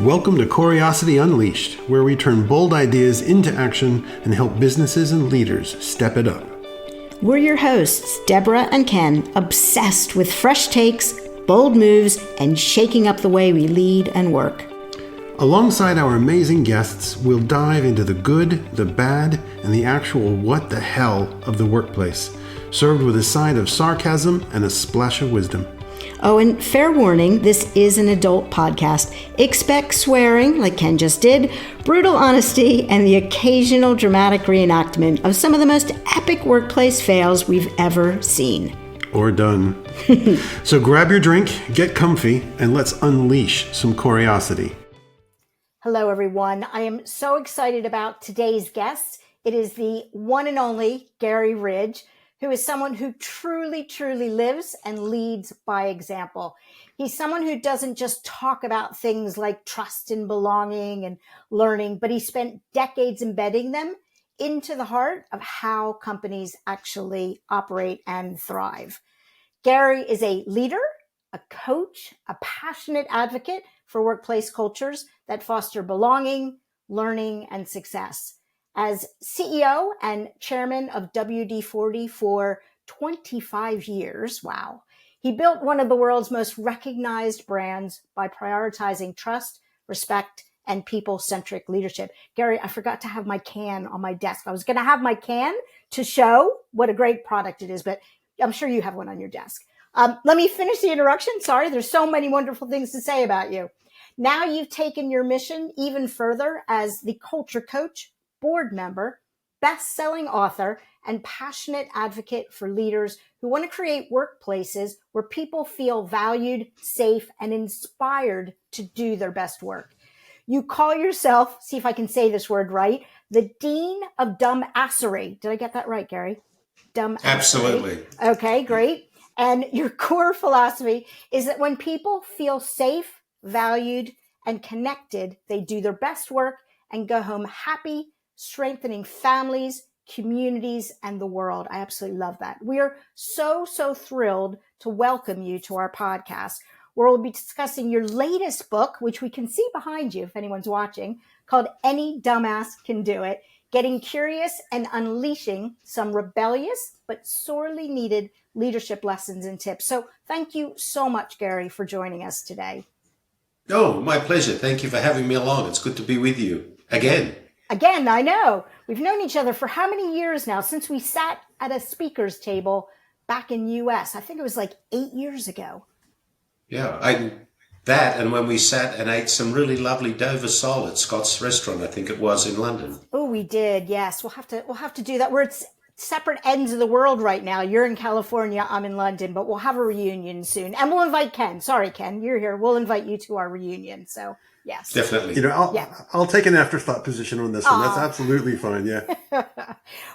Welcome to Corey-osity Unleashed, where we turn bold ideas into action and help businesses and leaders step it up. We're your hosts, Deborah and Ken, obsessed with fresh takes, bold moves, and shaking up the way we lead and work. Alongside our amazing guests, we'll dive into the good, the bad, and the actual what the hell of the workplace, served with a side of sarcasm and a splash of wisdom. Oh, and fair warning, this is an adult podcast. Expect swearing, like Ken just did, brutal honesty, and the occasional dramatic reenactment of some of the most epic workplace fails we've ever seen. Or done. So grab your drink, get comfy, and let's unleash some Corey-osity. Hello, everyone. I am so excited about today's guest. It is the one and only Garry Ridge, who is someone who truly, truly lives and leads by example. He's someone who doesn't just talk about things like trust and belonging and learning, but he spent decades embedding them into the heart of how companies actually operate and thrive. Garry is a leader, a coach, a passionate advocate for workplace cultures that foster belonging, learning, and success. As CEO and chairman of WD-40 for 25 years, wow, he built one of the world's most recognized brands by prioritizing trust, respect, and people-centric leadership. Garry, I forgot to have my can on my desk. I was going to have my can to show what a great product it is, but I'm sure you have one on your desk. Let me finish the introduction. Sorry, there's so many wonderful things to say about you. Now you've taken your mission even further as the culture coach, board member, best-selling author, and passionate advocate for leaders who want to create workplaces where people feel valued, safe, and inspired to do their best work. You call yourself, see if I can say this word right, the Dean of Dumbassery. Did I get that right, Garry? Dumbassery. Absolutely. Okay, great. And your core philosophy is that when people feel safe, valued, and connected, they do their best work and go home happy, strengthening families, communities, and the world. I absolutely love that. We are so thrilled to welcome you to our podcast, where we'll be discussing your latest book, which we can see behind you if anyone's watching, called Any Dumbass Can Do It, Getting Curious and Unleashing Some Rebellious but Sorely Needed Leadership Lessons and Tips. So thank you so much, Garry, for joining us today. Oh, my pleasure. Thank you for having me along. It's good to be with you again. Again, I know. We've known each other for how many years now? Since we sat at a speaker's table back in US. I think it was like 8 years ago. Yeah, and when we sat and ate some really lovely Dover sole at Scott's restaurant, I think it was in London. Oh, we did. Yes, we'll have to do that. We're at separate ends of the world right now. You're in California, I'm in London, but we'll have a reunion soon. And we'll invite Ken. Sorry, Ken, you're here. We'll invite you to our reunion. So yes. Definitely. I'll take an afterthought position on this one. That's absolutely fine. Yeah.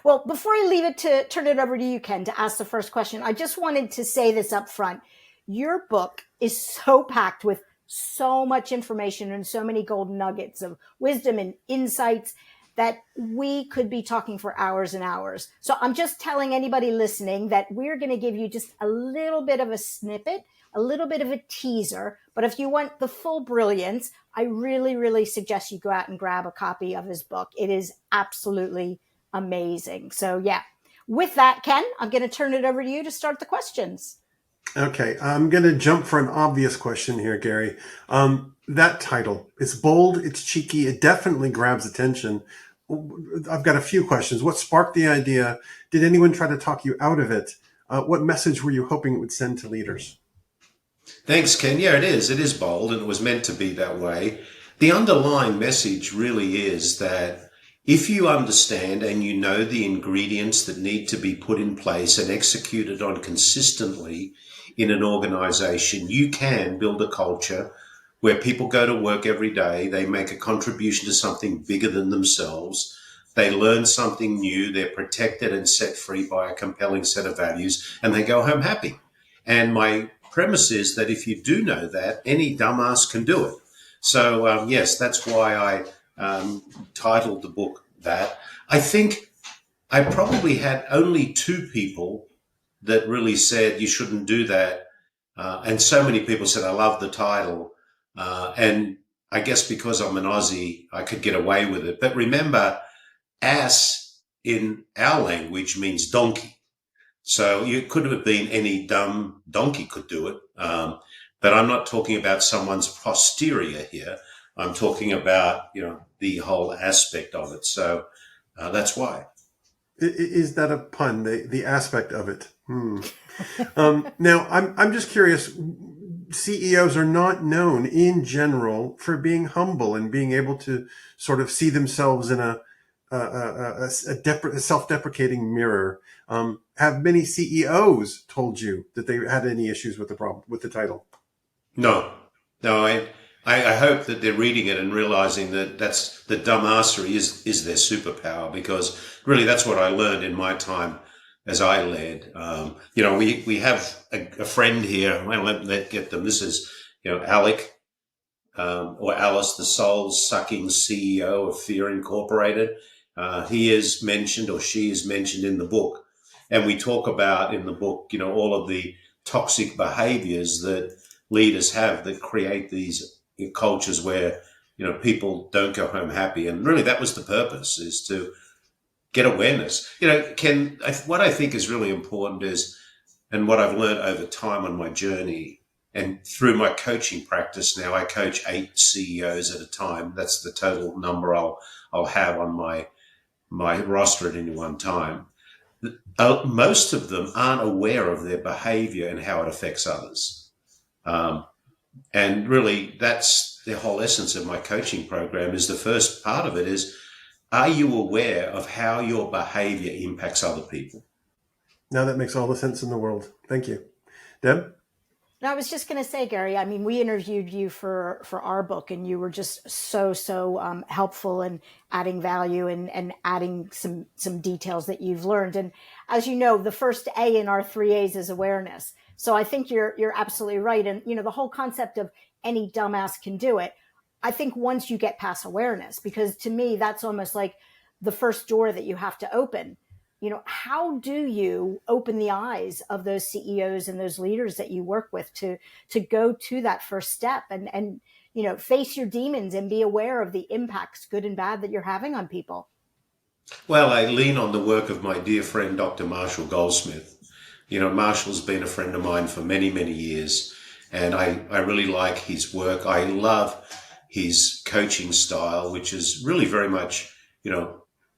Well, before I leave it to turn it over to you, Ken, to ask the first question, I just wanted to say this up front. Your book is so packed with so much information and so many golden nuggets of wisdom and insights that we could be talking for hours and hours. So I'm just telling anybody listening that we're going to give you just a little bit of a snippet, a little bit of a teaser. But if you want the full brilliance, I really, really suggest you go out and grab a copy of his book. It is absolutely amazing. So yeah, with that, Ken, I'm going to turn it over to you to start the questions. Okay, I'm going to jump for an obvious question here, Garry. That title, it's bold, it's cheeky, it definitely grabs attention. I've got a few questions. What sparked the idea? Did anyone try to talk you out of it? What message were you hoping it would send to leaders? Thanks, Ken. Yeah, it is. It is bold, and it was meant to be that way. The underlying message really is that if you understand and you know the ingredients that need to be put in place and executed on consistently in an organization, you can build a culture where people go to work every day, they make a contribution to something bigger than themselves, they learn something new, they're protected and set free by a compelling set of values, and they go home happy. And my premise is that if you do know that, any dumbass can do it. So, yes, that's why I titled the book that. I think I probably had only 2 people that really said you shouldn't do that. And so many people said, I love the title. And I guess because I'm an Aussie, I could get away with it. But remember, ass in our language means donkey. So you could have been any dumb donkey could do it. But I'm not talking about someone's posterior here. I'm talking about, the whole aspect of it. So that's why. Is that a pun? The aspect of it. Now, I'm just curious. CEOs are not known in general for being humble and being able to sort of see themselves in a self-deprecating mirror. Have many CEOs told you that they had any issues with the title? No. I hope that they're reading it and realizing that the Dumbassery is their superpower, because really that's what I learned in my time as I led. We have a friend here. Well, let get them. This is, Alec, or Alice, the soul-sucking CEO of Fear Incorporated. He is mentioned, or she is mentioned in the book. And we talk about in the book, all of the toxic behaviors that leaders have that create these cultures where, people don't go home happy. And really that was the purpose, is to get awareness. Ken, what I think is really important is, and what I've learned over time on my journey and through my coaching practice now, I coach 8 CEOs at a time. That's the total number I'll have on my roster at any one time. Most of them aren't aware of their behavior and how it affects others. And really that's the whole essence of my coaching program. Is the first part of it is, are you aware of how your behavior impacts other people? Now that makes all the sense in the world. Thank you. Deb? No, I was just going to say, Garry, I mean, we interviewed you for our book, and you were just so helpful in adding value and adding some details that you've learned. And as you know, the first A in our 3 A's is awareness. So I think you're absolutely right. And, the whole concept of any dumbass can do it. I think once you get past awareness, because to me, that's almost like the first door that you have to open. How do you open the eyes of those CEOs and those leaders that you work with to go to that first step and face your demons and be aware of the impacts, good and bad, that you're having on people? Well, I lean on the work of my dear friend, Dr. Marshall Goldsmith. Marshall's been a friend of mine for many, many years, and I really like his work. I love his coaching style, which is really very much,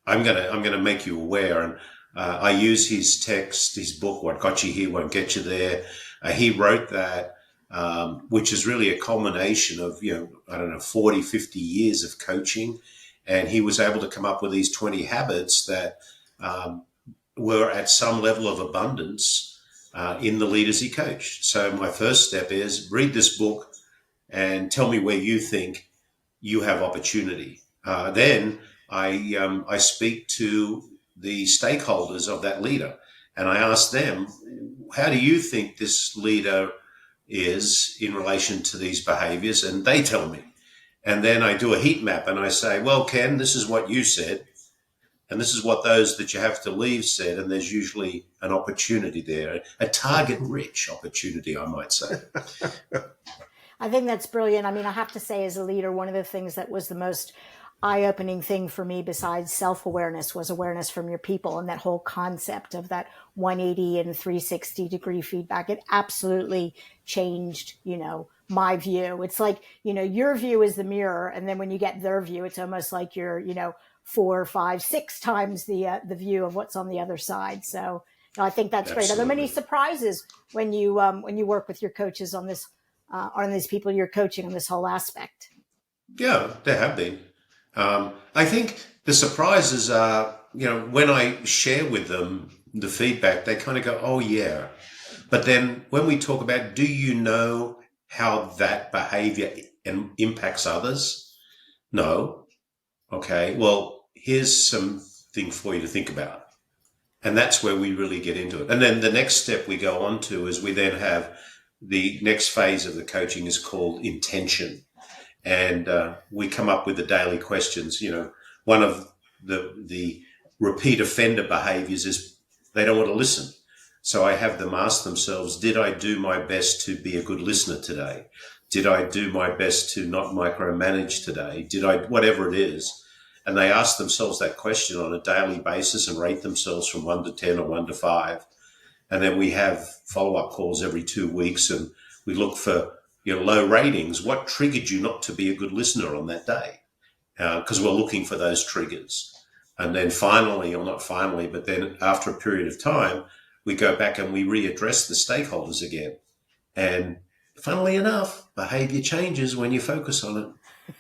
I'm gonna make you aware. And I use his text, his book, What Got You Here Won't Get You There. He wrote that, which is really a culmination of, 40, 50 years of coaching. And he was able to come up with these 20 habits that were at some level of abundance in the leaders he coached. So my first step is read this book and tell me where you think you have opportunity. Then I speak to the stakeholders of that leader, and I ask them, how do you think this leader is in relation to these behaviors? And they tell me. And then I do a heat map and I say, well, Ken, this is what you said, and this is what those that you have to leave said. And there's usually an opportunity there, a target-rich opportunity, I might say. I think that's brilliant. I mean, I have to say, as a leader, one of the things that was the most eye-opening thing for me, besides self-awareness, was awareness from your people, and that whole concept of that 180 and 360 degree feedback. It absolutely changed, my view. It's like, your view is the mirror, and then when you get their view, it's almost like you're, 4, 5, 6 times the view of what's on the other side. So I think that's Absolutely. great. Are there many surprises when you work with your coaches on this, on these people you're coaching on this whole aspect? Yeah, there have been. I think the surprises are, when I share with them the feedback, they kind of go, oh, yeah. But then when we talk about, do you know how that behavior impacts others? No. Okay, well, here's something for you to think about. And that's where we really get into it. And then the next step we go on to is we then have the next phase of the coaching is called intention. And we come up with the daily questions. One of the repeat offender behaviors is they don't want to listen. So I have them ask themselves, did I do my best to be a good listener today? Did I do my best to not micromanage today? Did I, whatever it is? And they ask themselves that question on a daily basis and rate themselves from 1 to 10 or 1 to 5. And then we have follow-up calls every 2 weeks, and we look for low ratings. What triggered you not to be a good listener on that day? Because we're looking for those triggers. And then finally, or not finally, but then after a period of time, we go back and we readdress the stakeholders again. And funnily enough, behavior changes when you focus on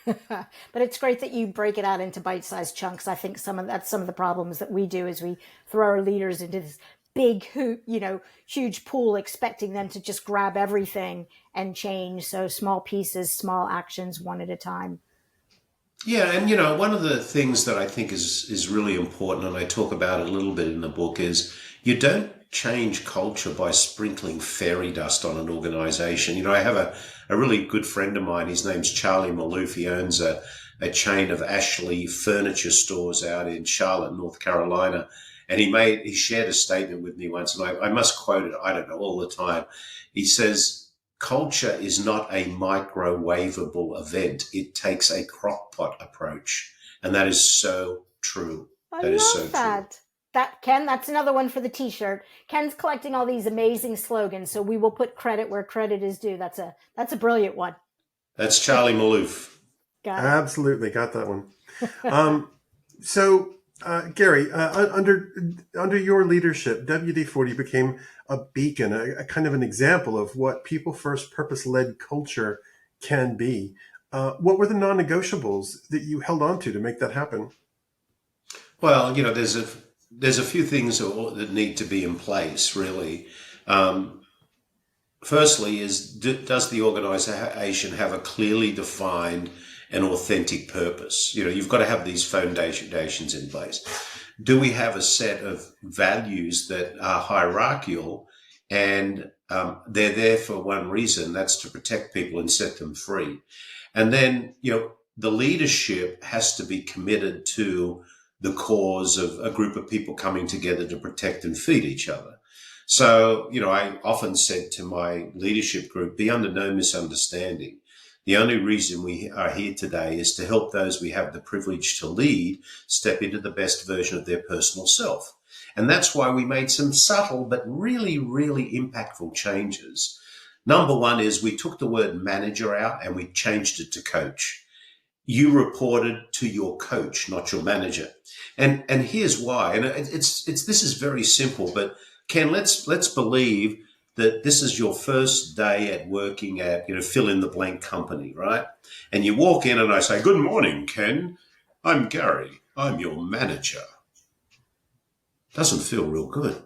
it. But it's great that you break it out into bite-sized chunks. I think that's some of the problems that we do is we throw our leaders into this big, huge pool, expecting them to just grab everything and change. So small pieces, small actions, one at a time. Yeah, and one of the things that I think is really important, and I talk about it a little bit in the book, is you don't change culture by sprinkling fairy dust on an organization. I have a really good friend of mine. His name's Charlie Maloof. He owns a chain of Ashley furniture stores out in Charlotte, North Carolina. And he shared a statement with me once, and I must quote it, I don't know, all the time. He says, culture is not a microwavable event. It takes a crock-pot approach. And that is so true. I love that. Ken, that's another one for the t-shirt. Ken's collecting all these amazing slogans, so we will put credit where credit is due. That's a brilliant one. That's Charlie Maloof. Got it. Absolutely, got that one. Garry, under your leadership, WD-40 became a beacon, a kind of an example of what people-first, purpose-led culture can be. What were the non-negotiables that you held on to make that happen? Well, there's a few things that need to be in place, really. Firstly, does the organization have a clearly defined and authentic purpose? You've got to have these foundations in place. Do we have a set of values that are hierarchical and they're there for one reason? That's to protect people and set them free. And then, the leadership has to be committed to the cause of a group of people coming together to protect and feed each other. So, I often said to my leadership group, be under no misunderstanding. The only reason we are here today is to help those we have the privilege to lead step into the best version of their personal self. And that's why we made some subtle but really, really impactful changes. Number one is we took the word manager out and we changed it to coach. You reported to your coach, not your manager. And here's why. And this is very simple, but Ken, let's believe that this is your first day at working at, fill in the blank company, right? And you walk in and I say, good morning, Ken. I'm Garry. I'm your manager. Doesn't feel real good.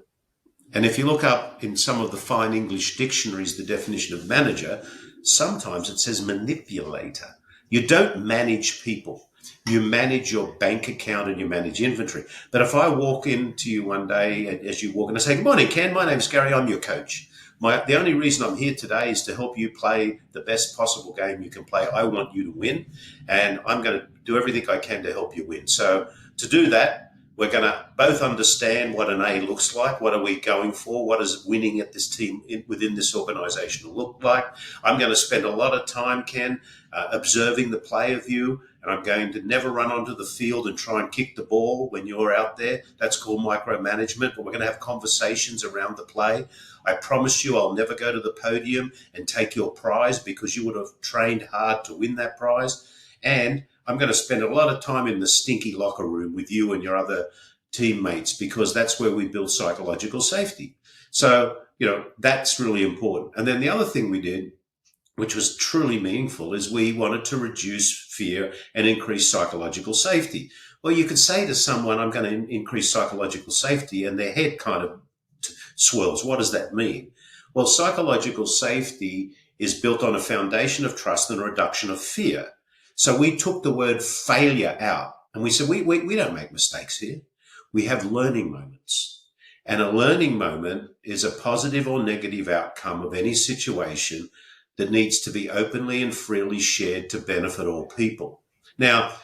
And if you look up in some of the fine English dictionaries, the definition of manager, sometimes it says manipulator. You don't manage people. You manage your bank account and you manage inventory. But if I walk into you one day as you walk in, I say, good morning, Ken. My name's Garry. I'm your coach. The only reason I'm here today is to help you play the best possible game you can play. I want you to win, and I'm going to do everything I can to help you win. So to do that, we're going to both understand what an A looks like. What are we going for? What does winning at this team within this organization look like? I'm going to spend a lot of time, Ken, observing the play of you, and I'm going to never run onto the field and try and kick the ball when you're out there. That's called micromanagement, but we're going to have conversations around the play. I promise you I'll never go to the podium and take your prize because you would have trained hard to win that prize. And I'm going to spend a lot of time in the stinky locker room with you and your other teammates because that's where we build psychological safety. So, that's really important. And then the other thing we did, which was truly meaningful, is we wanted to reduce fear and increase psychological safety. Well, you could say to someone, I'm going to increase psychological safety, and their head kind of swirls. What does that mean? Well, psychological safety is built on a foundation of trust and a reduction of fear. So we took the word failure out and we said, we don't make mistakes here. We have learning moments. And a learning moment is a positive or negative outcome of any situation that needs to be openly and freely shared to benefit all people. Now,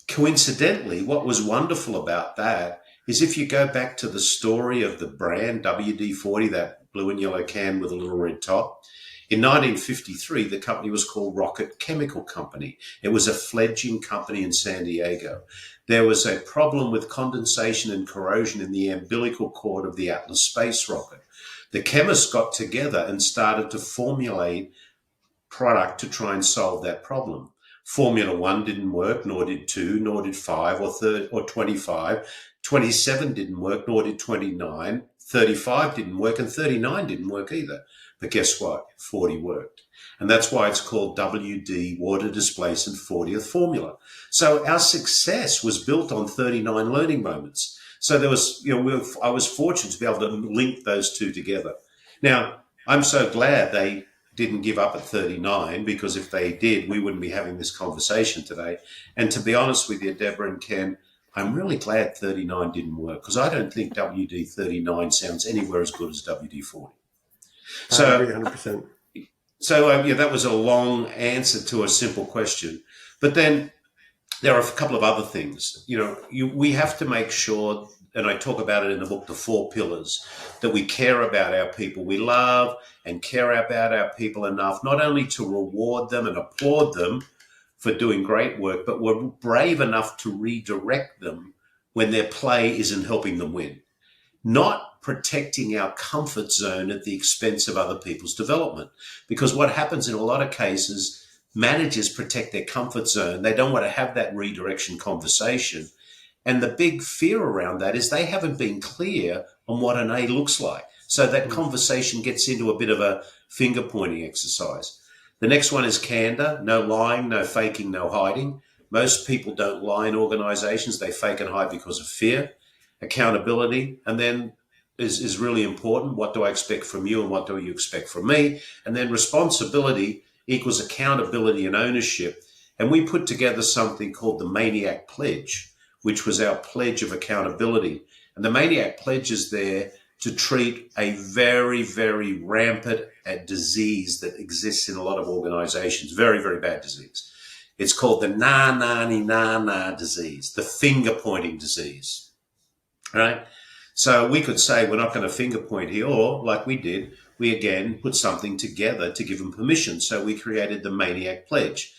coincidentally, what was wonderful about that is if you go back to the story of the brand WD-40, that blue and yellow can with a little red top, In 1953, the company was called Rocket Chemical Company. It was a fledgling company in San Diego. There was a problem with condensation and corrosion in the umbilical cord of the Atlas space rocket. The chemists got together and started to formulate product to try and solve that problem. Formula 1 didn't work, nor did 2, nor did 5 or 25. 27 didn't work, nor did 29. 35 didn't work, and 39 didn't work either. But guess what? 40 worked. And that's why it's called WD, water displacement 40th formula. So our success was built on 39 learning moments. So there was, I was fortunate to be able to link those two together. Now, I'm so glad they didn't give up at 39, because if they did, we wouldn't be having this conversation today. And to be honest with you, Deborah and Ken, I'm really glad 39 didn't work, because I don't think WD 39 sounds anywhere as good as WD 40. I agree 100%. So that was a long answer to a simple question. But then there are a couple of other things. We have to make sure, and I talk about it in the book, The 4 Pillars, that we care about our people we love and care about our people enough, not only to reward them and applaud them for doing great work, but we're brave enough to redirect them when their play isn't helping them win. Not protecting our comfort zone at the expense of other people's development. Because what happens in a lot of cases, managers protect their comfort zone. They don't want to have that redirection conversation. And the big fear around that is they haven't been clear on what an A looks like. So that conversation gets into a bit of a finger pointing exercise. The next one is candor. No lying, no faking, no hiding. Most people don't lie in organizations. They fake and hide because of fear. Accountability, and then is really important. What do I expect from you, and what do you expect from me? And then responsibility equals accountability and ownership. And we put together something called the Maniac Pledge, which was our pledge of accountability. And the Maniac Pledge is there to treat a very, very rampant disease that exists in a lot of organizations, very, very bad disease. It's called the na-na-ni-na-na disease, the finger-pointing disease. Right? So we could say we're not going to finger point here, or like we did, we again put something together to give them permission. So we created the Maniac Pledge.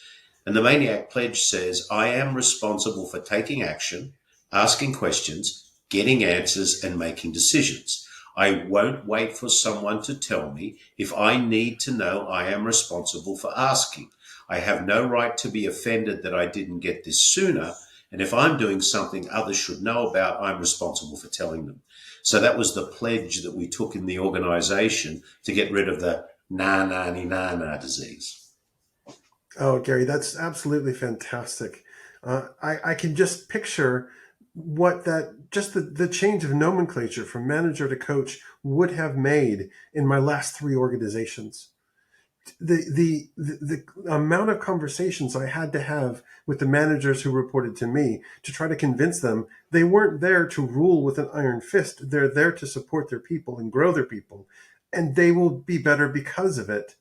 And the Maniac Pledge says, I am responsible for taking action, asking questions, getting answers, and making decisions. I won't wait for someone to tell me. If I need to know, I am responsible for asking. I have no right to be offended that I didn't get this sooner. And if I'm doing something others should know about, I'm responsible for telling them. So that was the pledge that we took in the organization to get rid of the na-na-ni-na-na disease. Oh, Garry, that's absolutely fantastic. I can just picture what the change of nomenclature from manager to coach would have made in my last 3 organizations. The amount of conversations I had to have with the managers who reported to me to try to convince them they weren't there to rule with an iron fist. They're there to support their people and grow their people, and they will be better because of it.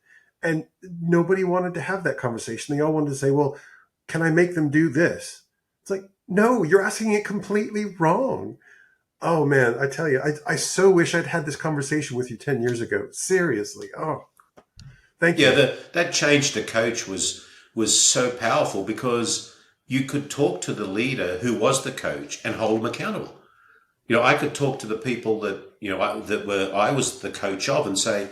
And nobody wanted to have that conversation. They all wanted to say, well, can I make them do this? It's like, no, you're asking it completely wrong. Oh man, I tell you, I so wish I'd had this conversation with you 10 years ago. Seriously. Oh, thank you. Yeah, that change to coach was so powerful, because you could talk to the leader who was the coach and hold them accountable. I could talk to the people that I was the coach of and say,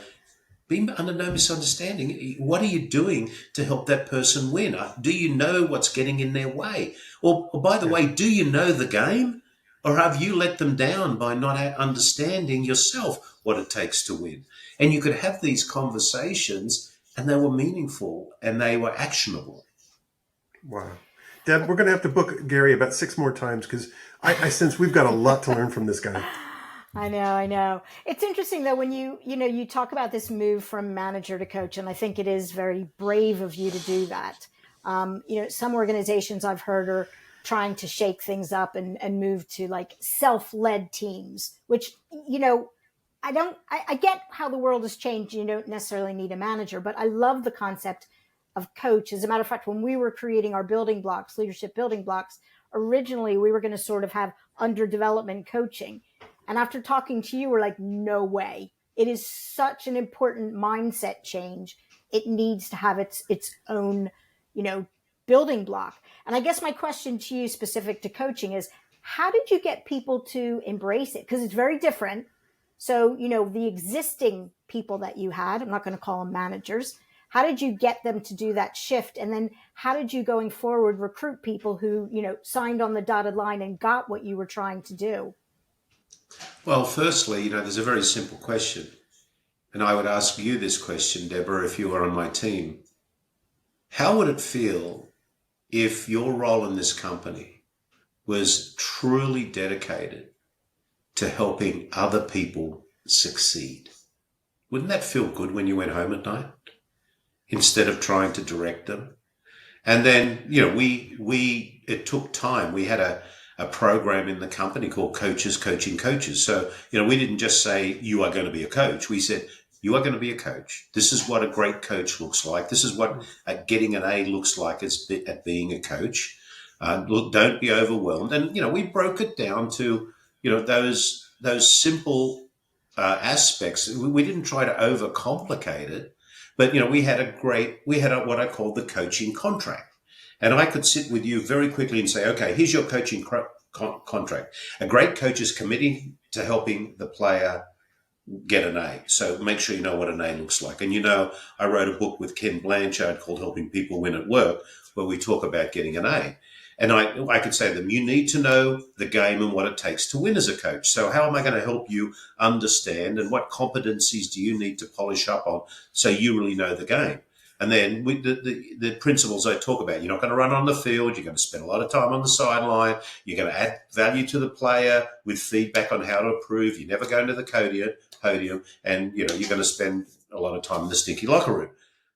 be under no misunderstanding. What are you doing to help that person win? Do you know what's getting in their way? Or by the way, do you know the game? Or have you let them down by not understanding yourself what it takes to win? And you could have these conversations, and they were meaningful and they were actionable. Wow. Deb, we're going to have to book Garry about 6 more times, because I sense we've got a lot to learn from this guy. I know. It's interesting though, when you talk about this move from manager to coach, and I think it is very brave of you to do that. Some organizations I've heard are trying to shake things up and move to like self-led teams, which, I get how the world has changed. You don't necessarily need a manager, but I love the concept of coach. As a matter of fact, when we were creating our building blocks, leadership building blocks, originally we were going to sort of have under development coaching. And after talking to you, we're like, no way. it is such an important mindset change. It needs to have its own, building block. And I guess my question to you specific to coaching is, how did you get people to embrace it? Because it's very different. So, the existing people that you had, I'm not going to call them managers. How did you get them to do that shift? And then how did you going forward recruit people who, signed on the dotted line and got what you were trying to do? Well, firstly, there's a very simple question. And I would ask you this question, Deborah, if you were on my team. How would it feel if your role in this company was truly dedicated to helping other people succeed? Wouldn't that feel good when you went home at night instead of trying to direct them? And then, it took time. We had a program in the company called Coaches Coaching Coaches. So, we didn't just say, you are going to be a coach. We said, you are going to be a coach. This is what a great coach looks like. This is what getting an A looks like at being a coach. Look, don't be overwhelmed. And, we broke it down to, those simple aspects. We didn't try to overcomplicate it, but, we had what I call the coaching contract. And I could sit with you very quickly and say, okay, here's your coaching contract. A great coach is committing to helping the player get an A. So make sure you know what an A looks like. And I wrote a book with Ken Blanchard called Helping People Win at Work, where we talk about getting an A. And I could say to them, you need to know the game and what it takes to win as a coach. So how am I going to help you understand, and what competencies do you need to polish up on so you really know the game? And then the principles I talk about, you're not going to run on the field. You're going to spend a lot of time on the sideline. You're going to add value to the player with feedback on how to improve. You're never going to the podium, and you're going to spend a lot of time in the stinky locker room.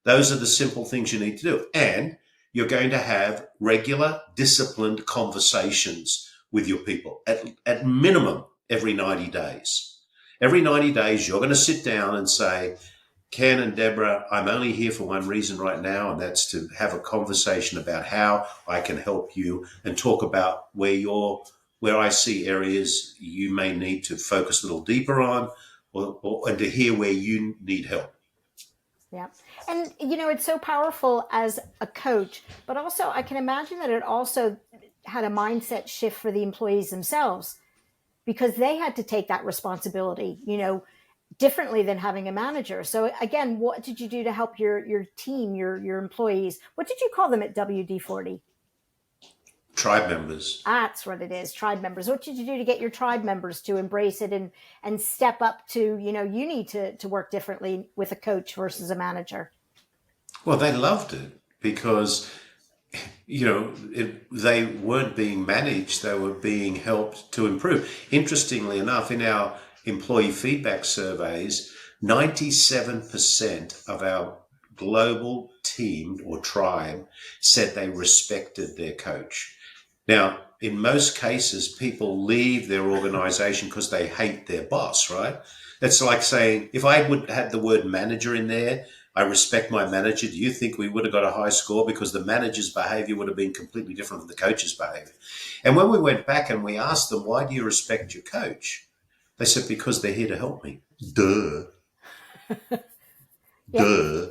Those are the simple things you need to do. And you're going to have regular, disciplined conversations with your people at minimum every 90 days. Every 90 days, you're going to sit down and say, Ken and Deborah, I'm only here for one reason right now, and that's to have a conversation about how I can help you and talk about where I see areas you may need to focus a little deeper on, and to hear where you need help. Yeah. And, it's so powerful as a coach, but also I can imagine that it also had a mindset shift for the employees themselves, because they had to take that responsibility, differently than having a manager. So again, what did you do to help your team, your employees? What did you call them at WD-40? Tribe members. That's what it is. Tribe members. What did you do to get your tribe members to embrace it and step up to, you need to work differently with a coach versus a manager? Well, they loved it because, they weren't being managed. They were being helped to improve. Interestingly enough, in our employee feedback surveys, 97% of our global team or tribe said they respected their coach. Now, in most cases, people leave their organization because they hate their boss, right? That's like saying, if I would have the word manager in there, I respect my manager. Do you think we would have got a high score? Because the manager's behavior would have been completely different from the coach's behavior. And when we went back and we asked them, why do you respect your coach? They said, because they're here to help me. Duh. Duh.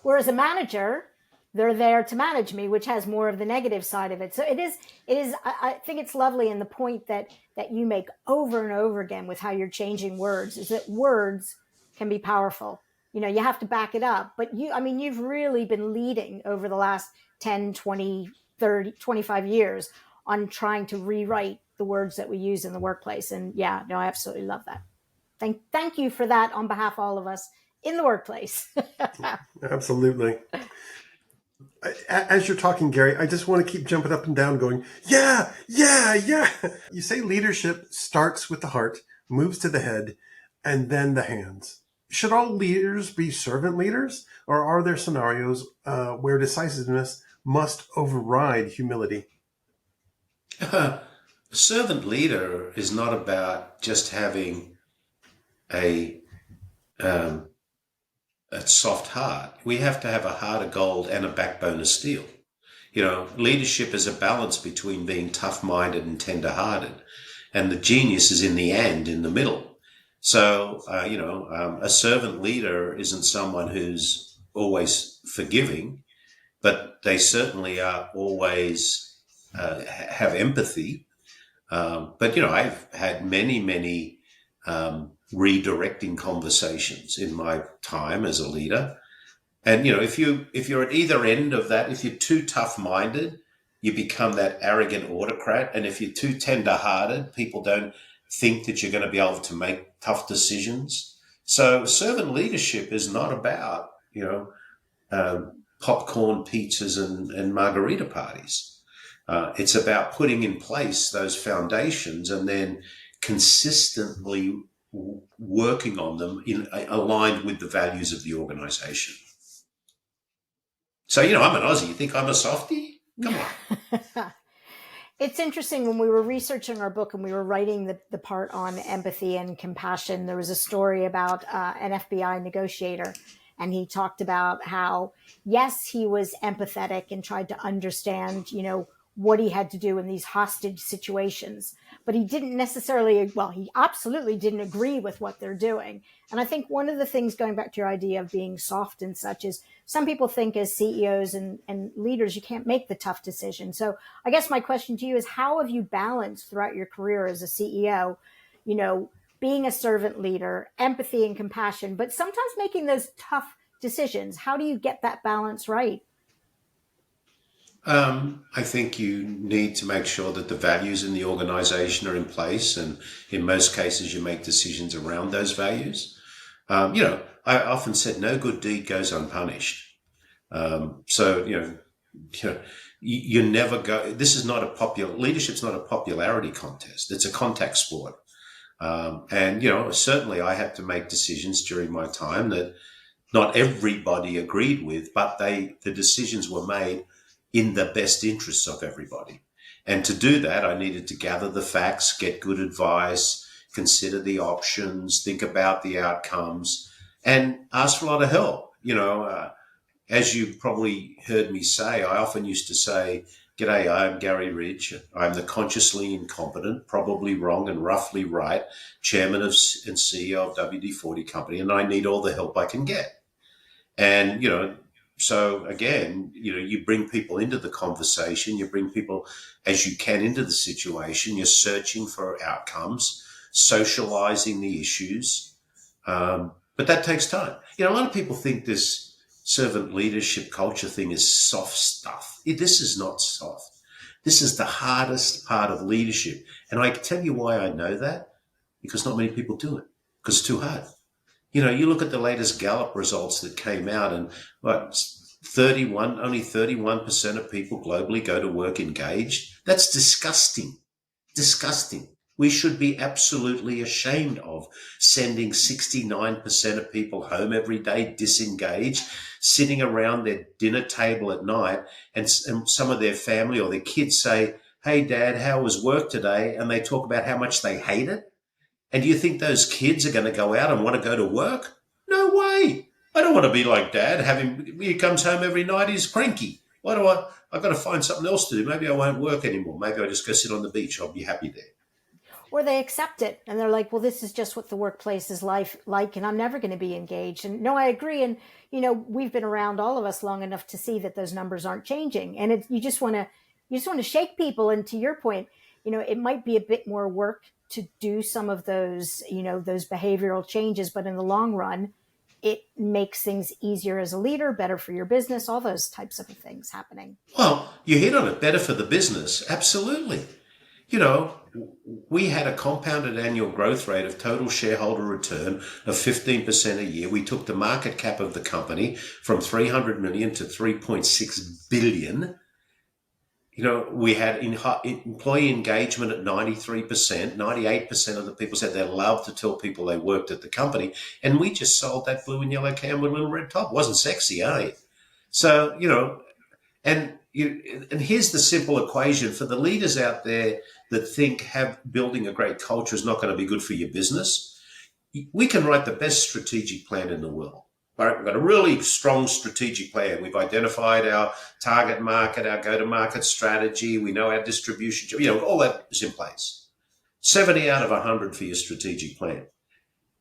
Whereas a manager, they're there to manage me, which has more of the negative side of it. So it is, I think it's lovely. And the point that you make over and over again with how you're changing words is that words can be powerful. You have to back it up, but you've really been leading over the last 10, 20, 30, 25 years on trying to rewrite the words that we use in the workplace. And yeah, no, I absolutely love that. Thank you for that on behalf of all of us in the workplace. Absolutely. As you're talking, Garry, I just want to keep jumping up and down going, yeah, yeah, yeah. You say leadership starts with the heart, moves to the head, and then the hands. Should all leaders be servant leaders, or are there scenarios where decisiveness must override humility? Servant leader is not about just having a soft heart. We have to have a heart of gold and a backbone of steel. Leadership is a balance between being tough-minded and tender-hearted. And the genius is in the middle. So, a servant leader isn't someone who's always forgiving, but they certainly are always have empathy. I've had many redirecting conversations in my time as a leader. And if you're at either end of that, if you're too tough-minded, you become that arrogant autocrat. And if you're too tender-hearted, people don't think that you're going to be able to make tough decisions. So servant leadership is not about, popcorn, pizzas, and margarita parties. It's about putting in place those foundations and then consistently working on them aligned with the values of the organization. So, I'm an Aussie. You think I'm a softie? Come on. It's interesting, when we were researching our book and we were writing the part on empathy and compassion, there was a story about an FBI negotiator. And he talked about how, yes, he was empathetic and tried to understand, what he had to do in these hostage situations. But he didn't necessarily, he absolutely didn't agree with what they're doing. And I think one of the things, going back to your idea of being soft and such, is some people think as CEOs and leaders, you can't make the tough decision. So I guess my question to you is, how have you balanced throughout your career as a CEO, being a servant leader, empathy and compassion, but sometimes making those tough decisions? How do you get that balance right? I think you need to make sure that the values in the organization are in place. And in most cases, you make decisions around those values. I often said no good deed goes unpunished. You never go, this is not leadership's not a popularity contest. It's a contact sport. Certainly I had to make decisions during my time that not everybody agreed with, but the decisions were made in the best interests of everybody. And to do that, I needed to gather the facts, get good advice, consider the options, think about the outcomes, and ask for a lot of help. As you probably heard me say, I often used to say, "G'day, I'm Garry Ridge. I'm the consciously incompetent, probably wrong and roughly right, chairman and CEO of WD-40 Company, and I need all the help I can get." And, so again, you bring people into the conversation, you bring people as you can into the situation, you're searching for outcomes, socializing the issues. But that takes time. A lot of people think this servant leadership culture thing is soft stuff. This is not soft. This is the hardest part of leadership. And I can tell you why I know that, because not many people do it, because it's too hard. You look at the latest Gallup results that came out, and only 31% of people globally go to work engaged. That's disgusting. Disgusting. We should be absolutely ashamed of sending 69% of people home every day disengaged, sitting around their dinner table at night, and some of their family or their kids say, "Hey, Dad, how was work today?" And they talk about how much they hate it. And do you think those kids are going to go out and want to go to work? No way. I don't want to be like Dad. He comes home every night, he's cranky. I've got to find something else to do. Maybe I won't work anymore. Maybe I'll just go sit on the beach. I'll be happy there. Or they accept it and they're like, well, this is just what the workplace is like, and I'm never going to be engaged. And no, I agree. And, we've been around, all of us, long enough to see that those numbers aren't changing. And you just want to shake people. And to your point, it might be a bit more work to do some of those, those behavioral changes, but in the long run, it makes things easier as a leader, better for your business, all those types of things happening. Well, you hit on it, better for the business. Absolutely. We had a compounded annual growth rate of total shareholder return of 15% a year. We took the market cap of the company from 300 million to 3.6 billion. We had employee engagement at 93%. 98% of the people said they loved to tell people they worked at the company. And we just sold that blue and yellow can with a little red top. It wasn't sexy, eh? So, and here's the simple equation for the leaders out there that think building a great culture is not going to be good for your business. We can write the best strategic plan in the world. Right? We've got a really strong strategic plan. We've identified our target market, our go-to-market strategy. We know our distribution. All that is in place. 70 out of 100 for your strategic plan.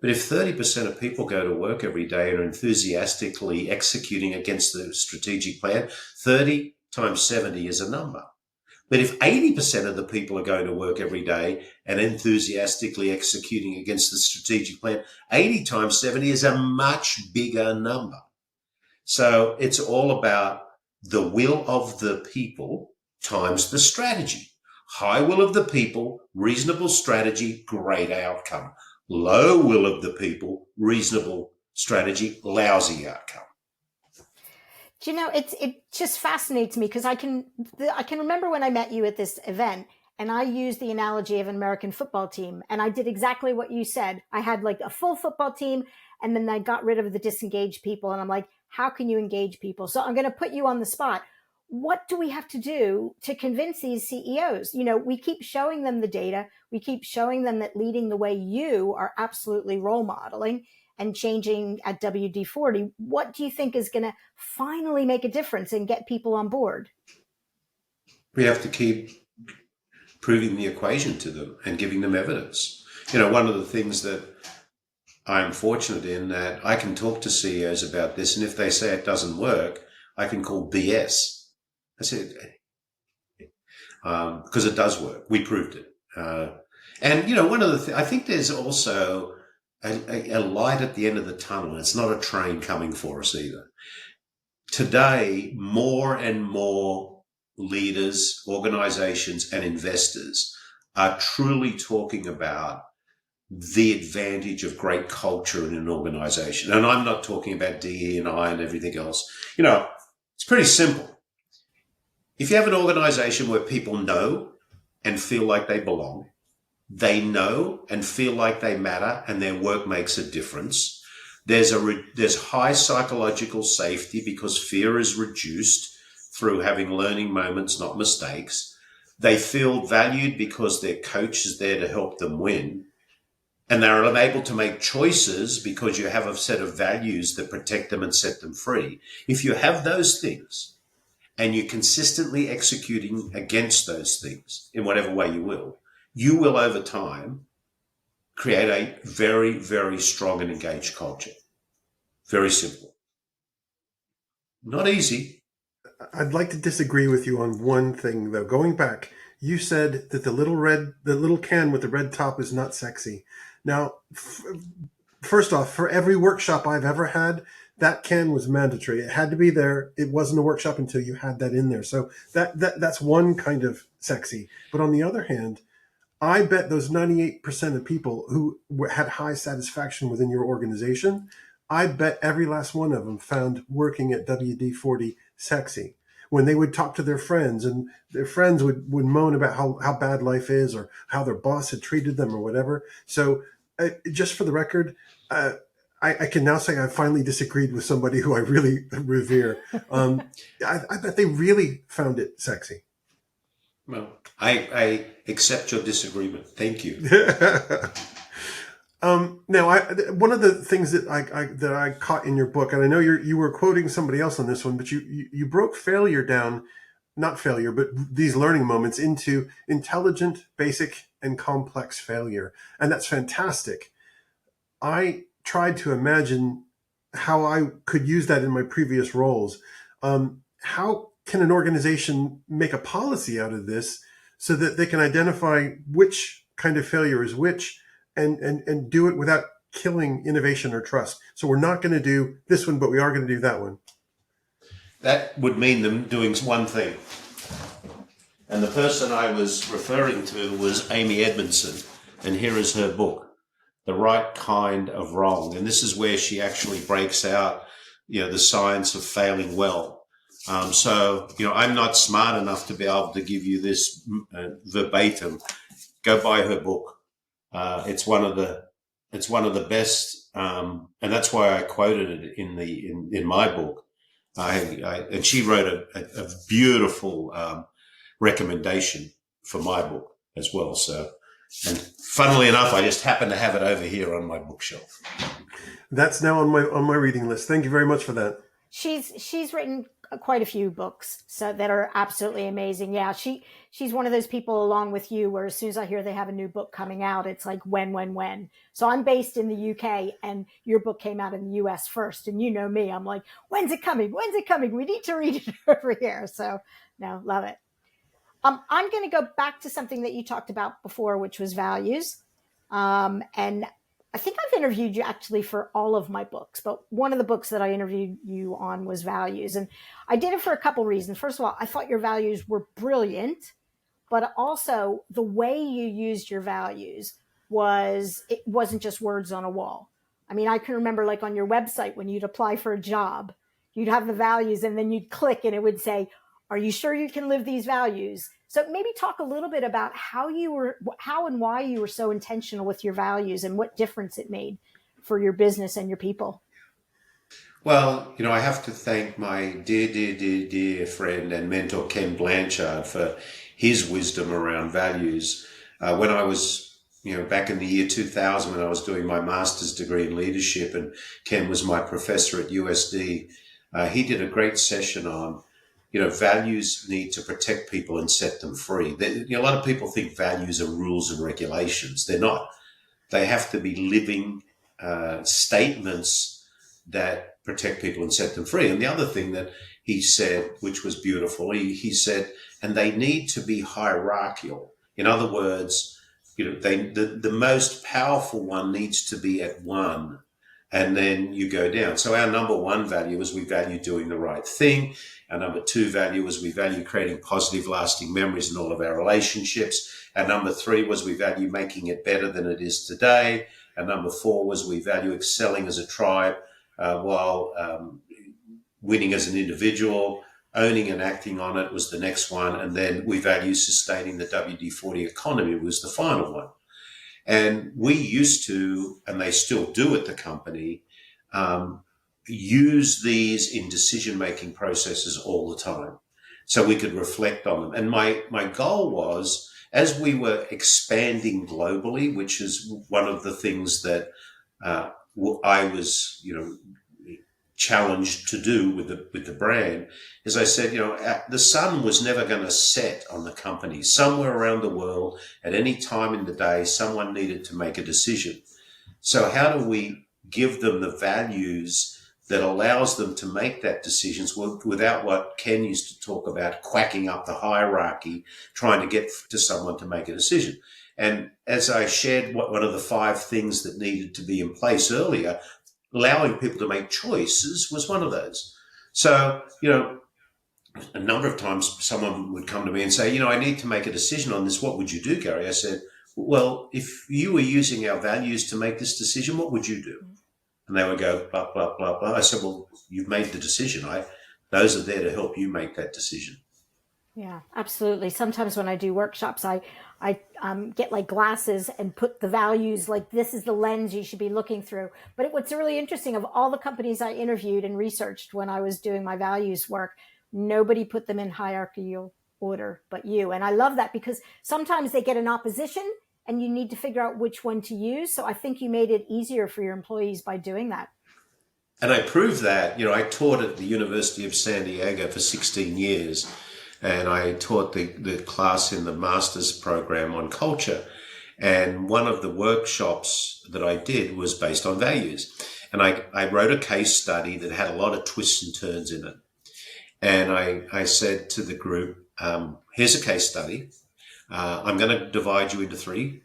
But if 30% of people go to work every day and are enthusiastically executing against the strategic plan, 30 times 70 is a number. But if 80% of the people are going to work every day and enthusiastically executing against the strategic plan, 80 times 70 is a much bigger number. So it's all about the will of the people times the strategy. High will of the people, reasonable strategy, great outcome. Low will of the people, reasonable strategy, lousy outcome. Do you know, it just fascinates me because I can remember when I met you at this event, and I used the analogy of an American football team, and I did exactly what you said. I had like a full football team, and then I got rid of the disengaged people, and I'm like, how can you engage people? So I'm going to put you on the spot. What do we have to do to convince these CEOs? You know, we keep showing them the data. We keep showing them that leading the way you are absolutely role modeling and changing at WD-40. What do you think is going to finally make a difference and get people on board? We have to keep proving the equation to them and giving them evidence. You know, one of the things that I'm fortunate in that I can talk to CEOs about this, and if they say it doesn't work, I can call BS. I said, because it does work. We proved it. And, you know, one of the I think there's also a light at the end of the tunnel. It's not a train coming for us either. Today, more and more leaders, organizations, and investors are truly talking about the advantage of great culture in an organization. And I'm not talking about DE&I and everything else. You know, it's pretty simple. If you have an organization where people know and feel like they belong, they know and feel like they matter and their work makes a difference, there's high psychological safety because fear is reduced through having learning moments, not mistakes. They feel valued because their coach is there to help them win. And they're able to make choices because you have a set of values that protect them and set them free. If you have those things and you're consistently executing against those things in whatever way you will over time create a very, very strong and engaged culture. Very simple. Not easy. I'd like to disagree with you on one thing, though. Going back, you said that the little can with the red top is not sexy. Now, first off, for every workshop I've ever had, that can was mandatory. It had to be there. It wasn't a workshop until you had that in there. So that's one kind of sexy. But on the other hand, I bet those 98% of people who had high satisfaction within your organization, I bet every last one of them found working at WD-40 sexy. When they would talk to their friends and their friends would moan about how bad life is or how their boss had treated them or whatever. So just for the record, I can now say I finally disagreed with somebody who I really revere. I bet they really found it sexy. Well, I accept your disagreement. Thank you. Now, one of the things that I caught in your book, and I know you were quoting somebody else on this one, but you broke failure down, not failure, but these learning moments into intelligent, basic, and complex failure, and that's fantastic. I tried to imagine how I could use that in my previous roles. How can an organization make a policy out of this so that they can identify which kind of failure is which and do it without killing innovation or trust? So we're not going to do this one, but we are going to do that one. That would mean them doing one thing. And the person I was referring to was Amy Edmondson. And here is her book, The Right Kind of Wrong. And this is where she actually breaks out, you know, the science of failing well. So, you know, I'm not smart enough to be able to give you this verbatim. Go buy her book. It's one of the best, and that's why I quoted it in my book. And she wrote a beautiful recommendation for my book as well. So, and funnily enough, I just happen to have it over here on my bookshelf. That's now on my reading list. Thank you very much for that. She's written quite a few books so that are absolutely amazing. Yeah, she's one of those people along with you where as soon as I hear they have a new book coming out, it's like when. So I'm based in the UK and your book came out in the US first, and you know me, I'm like, when's it coming? When's it coming? We need to read it over here. So no, love it. I'm going to go back to something that you talked about before, which was values. And I think I've interviewed you actually for all of my books, but one of the books that I interviewed you on was values. And I did it for a couple reasons. First of all, I thought your values were brilliant, but also the way you used your values it wasn't just words on a wall. I mean, I can remember like on your website when you'd apply for a job, you'd have the values and then you'd click and it would say, are you sure you can live these values? So maybe talk a little bit about how and why you were so intentional with your values and what difference it made for your business and your people. Well, I have to thank my dear friend and mentor, Ken Blanchard, for his wisdom around values. When I was, back in the year 2000, when I was doing my master's degree in leadership, and Ken was my professor at USD, he did a great session on, values need to protect people and set them free. A lot of people think values are rules and regulations. They're not. They have to be living statements that protect people and set them free. And the other thing that he said, which was beautiful, he said, and they need to be hierarchical. In other words, the most powerful one needs to be at one, and then you go down. So our number one value is we value doing the right thing. Our number two value is we value creating positive, lasting memories in all of our relationships. Our number three was we value making it better than it is today. Our number four was we value excelling as a tribe while winning as an individual. Owning and acting on it was the next one. And then we value sustaining the WD-40 economy was the final one. And we used to, and they still do at the company, use these in decision-making processes all the time so we could reflect on them. And my goal was, as we were expanding globally, which is one of the things that I was, challenged to do with the brand, is I said, the sun was never going to set on the company. Somewhere around the world, at any time in the day, someone needed to make a decision. So how do we give them the values that allows them to make that decisions without what Ken used to talk about, quacking up the hierarchy, trying to get to someone to make a decision? And as I shared one of the 5 things that needed to be in place earlier, allowing people to make choices was one of those. So, a number of times someone would come to me and say, I need to make a decision on this. What would you do, Garry? I said, well, if you were using our values to make this decision, what would you do? And they would go, blah, blah, blah, blah. I said, well, you've made the decision. Those are there to help you make that decision. Yeah, absolutely. Sometimes when I do workshops, I get like glasses and put the values, like this is the lens you should be looking through. But what's really interesting, of all the companies I interviewed and researched when I was doing my values work, nobody put them in hierarchical order but you. And I love that because sometimes they get an opposition and you need to figure out which one to use. So I think you made it easier for your employees by doing that. And I proved that. I taught at the University of San Diego for 16 years. And I taught the class in the master's program on culture. And one of the workshops that I did was based on values. And I wrote a case study that had a lot of twists and turns in it. And I said to the group, here's a case study. I'm going to divide you into 3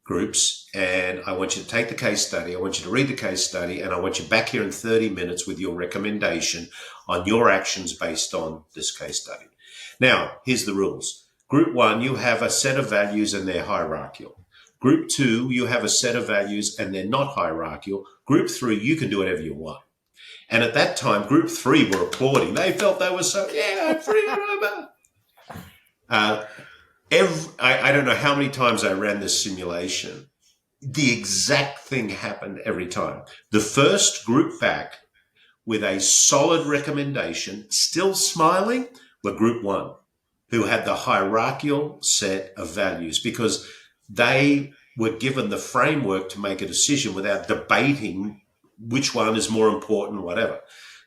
groups. And I want you to take the case study. I want you to read the case study. And I want you back here in 30 minutes with your recommendation on your actions based on this case study. Now, here's the rules. Group 1, you have a set of values and they're hierarchical. Group 2, you have a set of values and they're not hierarchical. Group 3, you can do whatever you want. And at that time, Group 3 were applauding. They felt they were so, freedom. I don't know how many times I ran this simulation. The exact thing happened every time. The first group back with a solid recommendation, still smiling, were Group 1, who had the hierarchical set of values because they were given the framework to make a decision without debating which one is more important, whatever.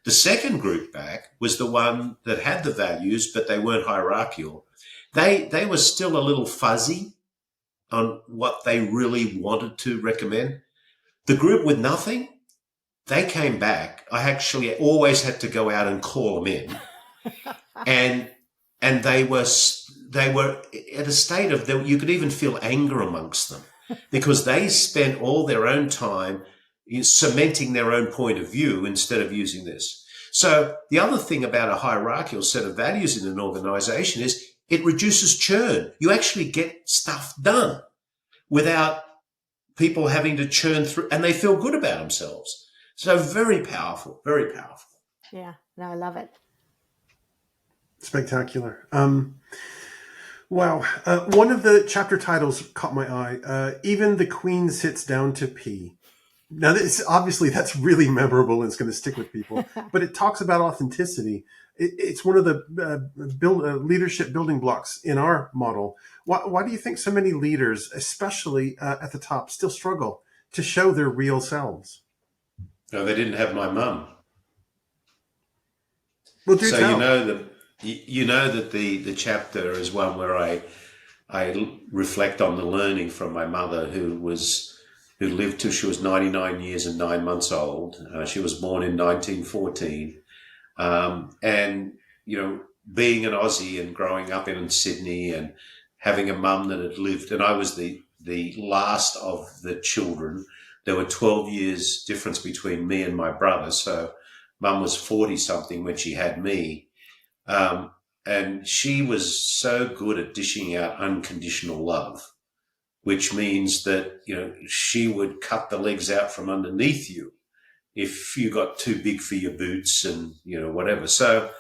The second group back was the one that had the values, but they weren't hierarchical. They were still a little fuzzy on what they really wanted to recommend. The group with nothing, they came back. I actually always had to go out and call them in, and they were at a state of that you could even feel anger amongst them because they spent all their own time cementing their own point of view instead of using this. So the other thing about a hierarchical set of values in an organization is it reduces churn. You actually get stuff done without people having to churn through, and they feel good about themselves. So very powerful, very powerful. Yeah, no, I love it. Spectacular. Wow. One of the chapter titles caught my eye. Even the Queen sits down to pee. Now, obviously that's really memorable and it's going to stick with people, but it talks about authenticity. It's one of the leadership building blocks in our model. Why do you think so many leaders, especially at the top, still struggle to show their real selves? No, they didn't have my mum. Well, do so tell. you know that the chapter is one where I reflect on the learning from my mother, who lived till she was 99 years and 9 months old. She was born in 1914. And, being an Aussie and growing up in Sydney and having a mum that had lived, and I was the last of the children. There were 12 years difference between me and my brother. So mum was 40 something when she had me. And she was so good at dishing out unconditional love, which means that, she would cut the legs out from underneath you if you got too big for your boots and, whatever. So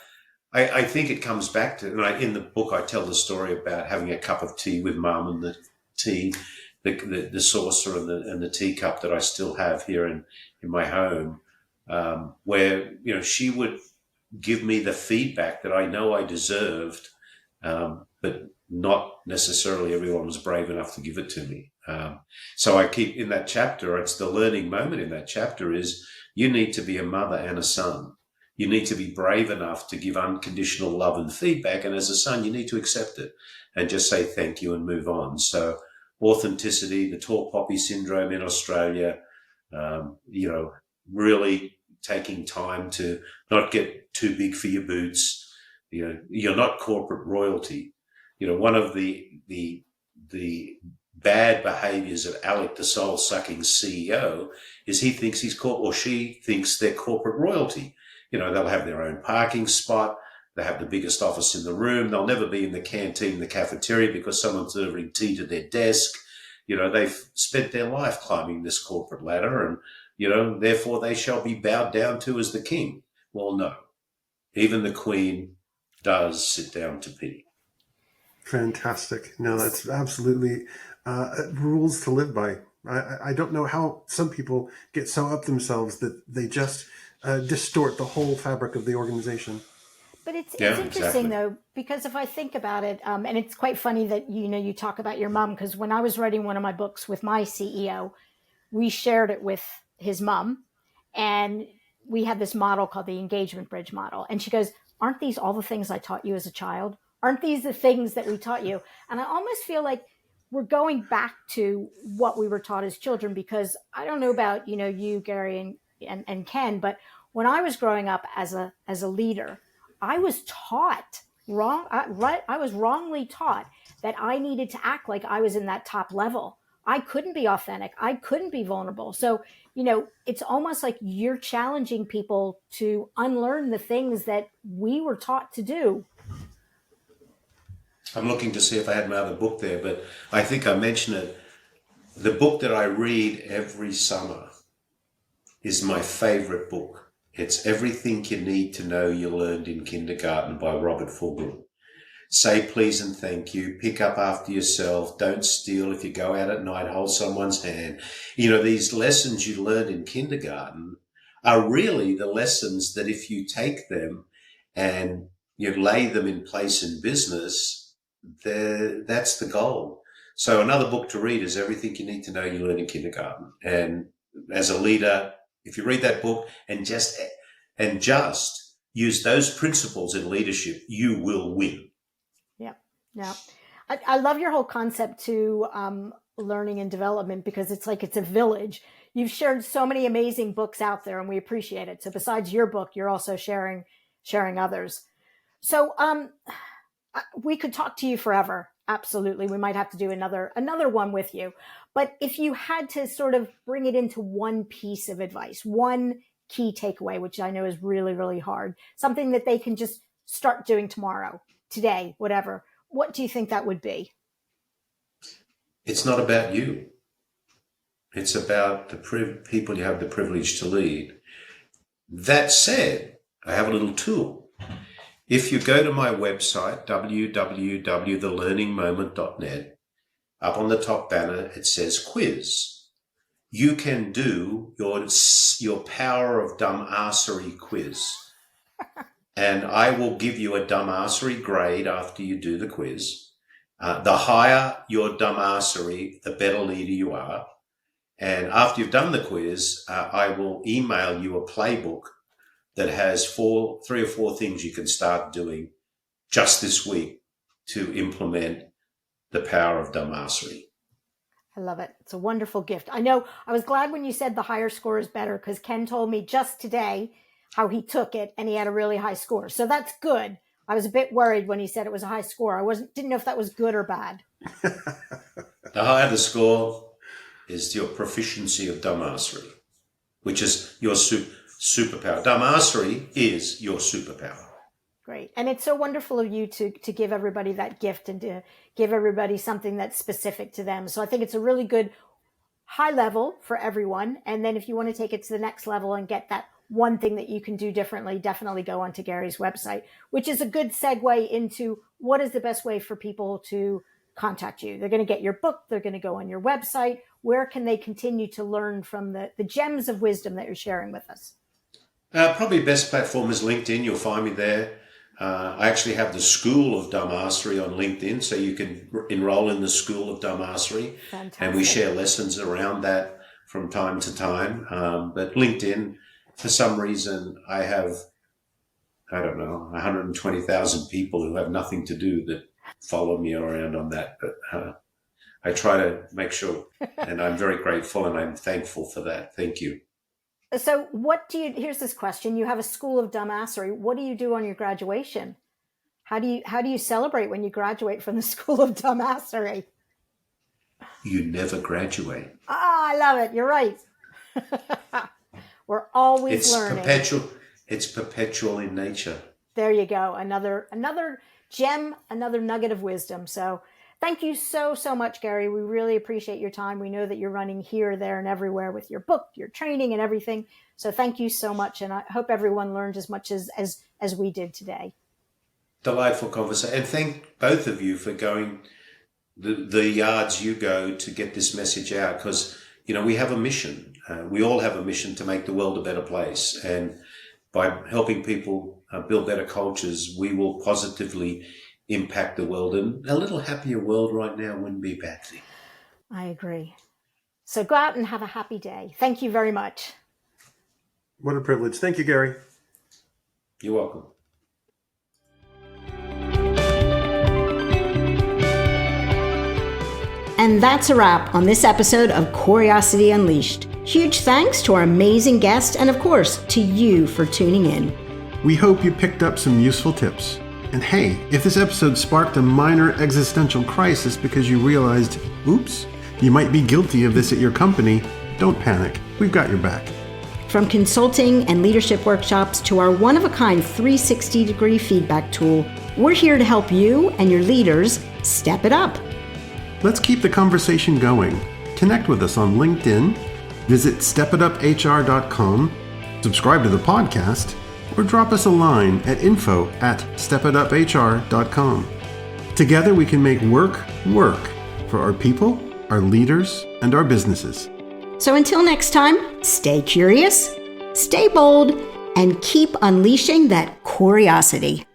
I think it comes back to, and in the book, I tell the story about having a cup of tea with mum and the tea, the saucer and the teacup that I still have here in my home, where, she would give me the feedback that I know I deserved, but not necessarily everyone was brave enough to give it to me. So I keep in that chapter, it's the learning moment in that chapter is you need to be a mother and a son. You need to be brave enough to give unconditional love and feedback. And as a son, you need to accept it and just say thank you and move on. So authenticity, the tall poppy syndrome in Australia, really taking time to not get too big for your boots. You're not corporate royalty. One of the bad behaviors of Alec, the soul-sucking CEO, is he thinks he's or she thinks they're corporate royalty. They'll have their own parking spot. They have the biggest office in the room. They'll never be in the canteen, the cafeteria, because someone's delivering tea to their desk. They've spent their life climbing this corporate ladder and, therefore they shall be bowed down to as the king. Well, no. Even the Queen does sit down to pee. Fantastic. No, that's absolutely rules to live by. I don't know how some people get so up themselves that they just distort the whole fabric of the organization. But it's interesting, though, because if I think about it, and it's quite funny that, you talk about your mom, because when I was writing one of my books with my CEO, we shared it with his mom, and we had this model called the engagement bridge model. And she goes, aren't these all the things I taught you as a child? Aren't these the things that we taught you? And I almost feel like we're going back to what we were taught as children, because I don't know about, you, Garry, and Ken, but when I was growing up as a leader, I was taught wrong. I was wrongly taught that I needed to act like I was in that top level. I couldn't be authentic. I couldn't be vulnerable. So, it's almost like you're challenging people to unlearn the things that we were taught to do. I'm looking to see if I had my other book there, but I think I mentioned it. The book that I read every summer is my favorite book. It's Everything You Need to Know You Learned in Kindergarten by Robert Fulghum. Say please and thank you, pick up after yourself, don't steal, if you go out at night, hold someone's hand. These lessons you learned in kindergarten are really the lessons that if you take them and you lay them in place in business, that's the goal. So another book to read is Everything You Need to Know You Learned in Kindergarten. And as a leader, if you read that book and just and just use those principles in leadership, you will win. Yeah. I love your whole concept to learning and development, because it's like it's a village. You've shared so many amazing books out there, and we appreciate it. So besides your book, you're also sharing others. So we could talk to you forever. Absolutely. We might have to do another one with you. But if you had to sort of bring it into one piece of advice, one key takeaway, which I know is really, really hard, something that they can just start doing tomorrow, today, whatever, what do you think that would be? It's not about you. It's about the people you have the privilege to lead. That said, I have a little tool. If you go to my website, www.thelearningmoment.net, up on the top banner, it says quiz. You can do your Power of Dumbassery quiz. And I will give you a Dumbassery grade after you do the quiz. The higher your Dumbassery, the better leader you are. And after you've done the quiz, I will email you a playbook that has 3 or 4 things you can start doing just this week to implement the power of Dumbassery. I love it. It's a wonderful gift. I know I was glad when you said the higher score is better, because Ken told me just today how he took it and he had a really high score. So that's good. I was a bit worried when he said it was a high score. Didn't know if that was good or bad. The higher the score is your proficiency of Dumbassery, which is your superpower. Dumbassery is your superpower. Great. And it's so wonderful of you to give everybody that gift and to give everybody something that's specific to them. So I think it's a really good high level for everyone. And then if you want to take it to the next level and get that one thing that you can do differently, definitely go onto Garry's website, which is a good segue into what is the best way for people to contact you. They're going to get your book. They're going to go on your website. Where can they continue to learn from the gems of wisdom that you're sharing with us? Probably best platform is LinkedIn. You'll find me there. I actually have the School of Dumbassery on LinkedIn, so you can enroll in the School of Dumbassery. Fantastic. And we share lessons around that from time to time. But LinkedIn, for some reason, I have, 120,000 people who have nothing to do that follow me around on that. But I try to make sure, and I'm very grateful and I'm thankful for that. Thank you. So here's this question. You have a School of Dumbassery. What do you do on your graduation? How do you celebrate when you graduate from the School of Dumbassery? You never graduate. I love it. You're right. We're always learning. It's perpetual in nature. There you go. Another gem, another nugget of wisdom. So thank you so, so much, Garry. We really appreciate your time. We know that you're running here, there, and everywhere with your book, your training, and everything. So thank you so much. And I hope everyone learned as much as we did today. Delightful conversation. And thank both of you for going the yards you go to get this message out, because, we have a mission. We all have a mission to make the world a better place. And by helping people build better cultures, we will positively impact the world. And a little happier world right now wouldn't be a bad thing. I agree. So go out and have a happy day. Thank you very much. What a privilege. Thank you, Garry. You're welcome. And that's a wrap on this episode of Corey-osity Unleashed. Huge thanks to our amazing guest and, of course, to you for tuning in. We hope you picked up some useful tips. And hey, if this episode sparked a minor existential crisis because you realized, oops, you might be guilty of this at your company, don't panic. We've got your back. From consulting and leadership workshops to our one-of-a-kind 360-degree feedback tool, we're here to help you and your leaders step it up. Let's keep the conversation going. Connect with us on LinkedIn, visit stepituphr.com, subscribe to the podcast, or drop us a line at info@stepituphr.com. Together we can make work for our people, our leaders, and our businesses. So until next time, stay curious, stay bold, and keep unleashing that Corey-osity.